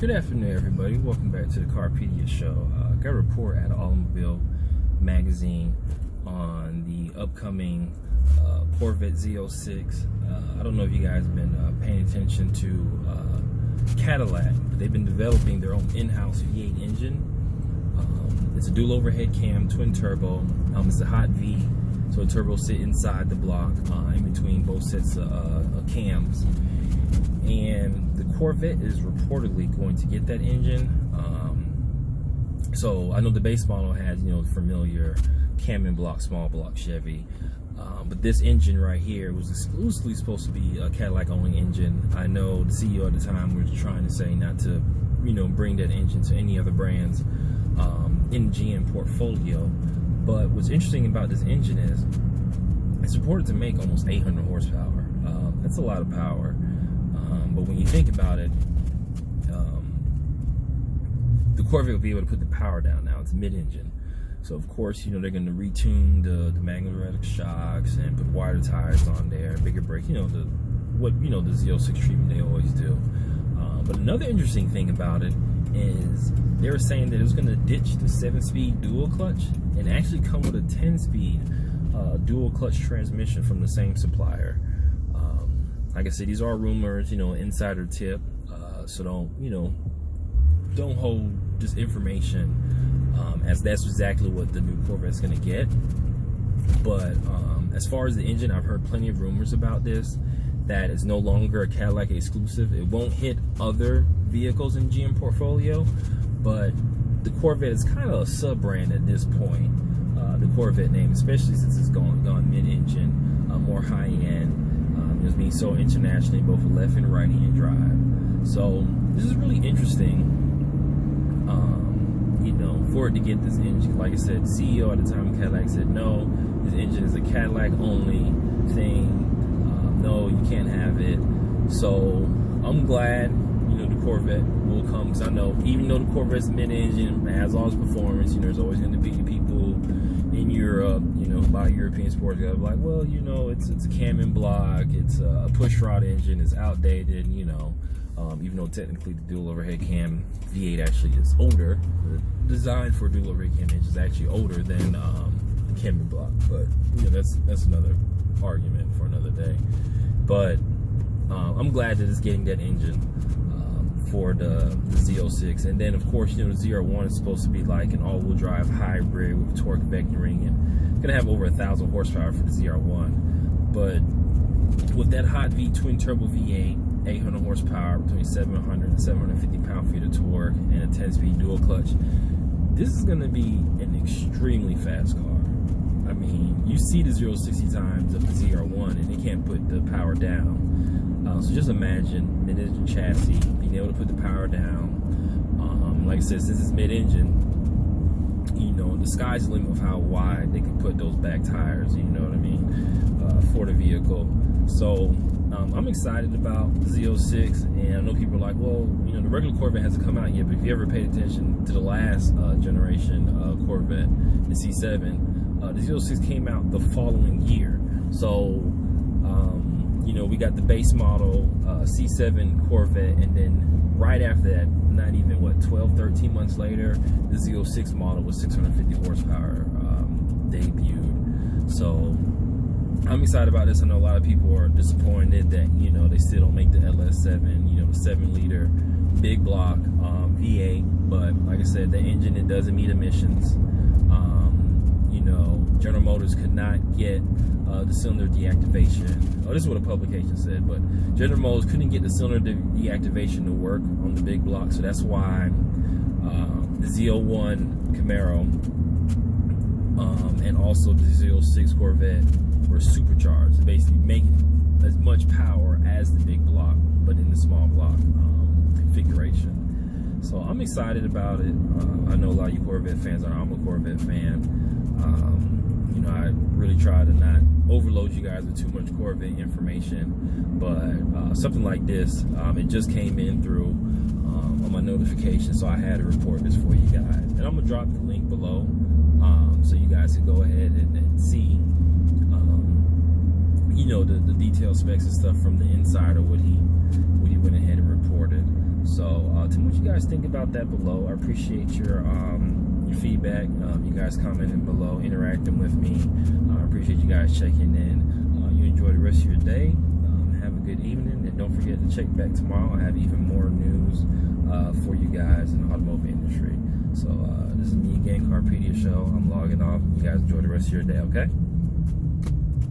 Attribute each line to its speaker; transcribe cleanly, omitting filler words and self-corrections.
Speaker 1: Good afternoon, everybody. Welcome back to the Carpedia Show. Got a report out of Automobile Magazine on the upcoming Corvette Z06. I don't know if you guys have been paying attention to Cadillac, but they've been developing their own in-house V8 engine. It's a dual overhead cam, twin turbo. It's a hot V, so the turbo sit inside the block in between both sets of cams. And the Corvette is reportedly going to get that engine. So I know the base model has, the familiar cam and block, small block Chevy. But this engine right here was exclusively supposed to be a Cadillac only engine. I know the CEO at the time was trying to say not to, bring that engine to any other brands in GM portfolio. But what's interesting about this engine is it's reported to make almost 800 horsepower. That's a lot of power. But when you think about it, the Corvette will be able to put the power down now. It's mid-engine. So of course, they're going to retune the magnetic shocks and put wider tires on there, bigger brakes, the Z06 treatment they always do. But another interesting thing about it is they were saying that it was going to ditch the 7-speed dual clutch and actually come with a 10-speed dual clutch transmission from the same supplier. Like I said, these are rumors, insider tip, so don't hold this information as that's exactly what the new Corvette's going to get. But as far as the engine, I've heard plenty of rumors about this, that it's no longer a Cadillac exclusive. It won't hit other vehicles in GM portfolio, but the Corvette is kind of a sub-brand at this point, the Corvette name, especially since it's gone mid-engine, more high-end. It's being sold internationally, both left and right-hand drive. So this is really interesting, for it to get this engine. Like I said, the CEO at the time of Cadillac said, no, this engine is a Cadillac only thing. No, you can't have it. So I'm glad, the Corvette will come, because I know even though the Corvette's mid-engine, has all its performance, there's always going to be people in Europe, buy European sports cars, like, well, it's a cam and block, it's a push rod engine, it's outdated, even though technically the dual overhead cam V8 actually is older. The design for dual overhead cam engine is actually older than the cam and block, but that's another argument for another day. But I'm glad that it's getting that engine for the Z06. And then of course, the Z01 is supposed to be like an all-wheel drive hybrid with torque vectoring, and gonna have over 1,000 horsepower for the ZR1. But with that hot V twin turbo V8, 800 horsepower, between 700 and 750 pound-feet of torque, and a 10-speed dual clutch, this is gonna be an extremely fast car. I mean, you see the 0-60 times of the ZR1 and they can't put the power down. So just imagine mid-engine chassis being able to put the power down. Like I said, since it's mid-engine, the sky's the limit of how wide they can put those back tires, for the vehicle. So I'm excited about the Z06, and I know people are like, well, the regular Corvette hasn't come out yet, but if you ever paid attention to the last generation Corvette, the C7, the Z06 came out the following year. So we got the base model C7 Corvette, and then right after that, not even 12-13 months later, the Z06 model with 650 horsepower debuted. So I'm excited about this. I know a lot of people are disappointed that they still don't make the LS7, the 7-liter big block V8. But like I said, the engine, it doesn't meet emissions. General Motors could not get the cylinder deactivation. Oh, this is what a publication said, but General Motors couldn't get the cylinder deactivation to work on the big block, so that's why the Z01 Camaro and also the Z06 Corvette were supercharged to basically make as much power as the big block, but in the small block configuration. So I'm excited about it. I know a lot of you Corvette fans are. I'm a Corvette fan. I really try to not overload you guys with too much Corvette information, but something like this, it just came in through on my notification, so I had to report this for you guys. And I'm gonna drop the link below so you guys can go ahead and see the detailed specs and stuff from the insider, what he went ahead and reported. So too much you guys think about that below. I appreciate your feedback. You guys commenting below, interacting with me. I appreciate you guys checking in. You enjoy the rest of your day. Have a good evening, and don't forget to check back tomorrow. I have even more news for you guys in the automotive industry. So this is me again, Carpediashow. I'm logging off. You guys enjoy the rest of your day, okay?